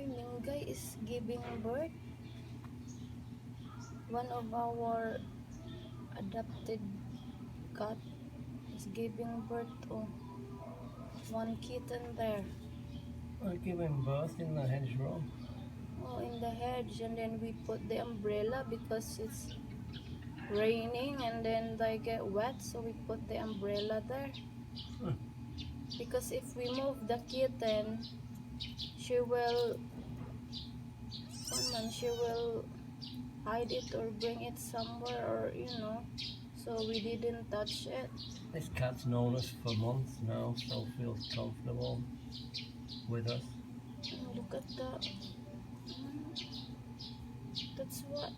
Mingay is giving birth. One of our adopted cat is giving birth to one kitten there. We're giving birth in the hedgerow. Oh, in the hedge, and then we put the umbrella because it's raining and then they get wet, so we put the umbrella there. Because if we move the kitten, she will she will hide it or bring it somewhere, or so we didn't touch it. This cat's known us for months now, so feels comfortable with us. Look at that's what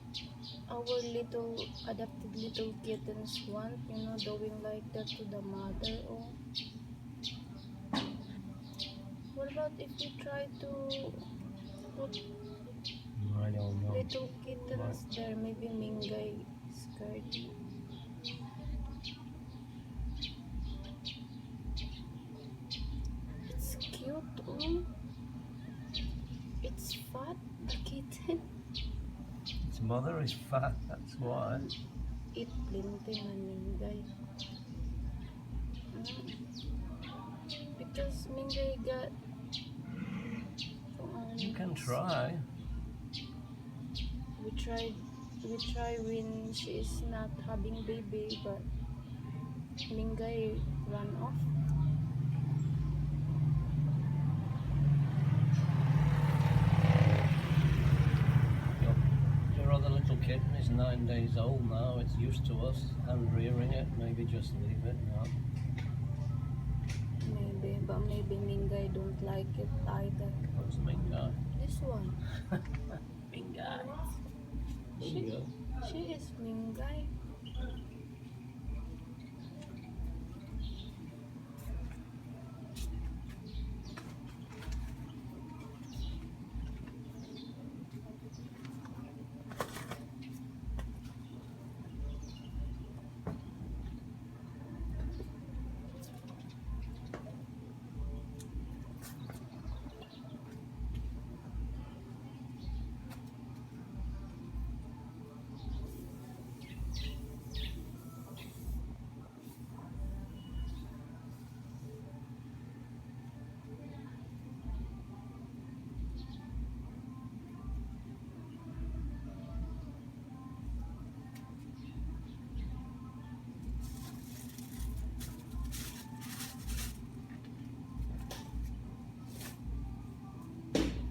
our little adopted little kittens want, doing like that to the mother. Oh, what about if we try to put I don't know. little kittens there? Maybe Mingay is scared. It's cute. Oh, it's fat, the kitten. Its mother is fat, that's why. Eat plenty na Mingay. Because Mingay got You can try. we try when she is not having baby, but Mingay ran off. Your other little kitten is 9 days old now. It's used to us and rearing it. Maybe just leave it now. Maybe, but maybe Mingay don't like it either. What's Mingay? This one. Mingay. She is Mingay.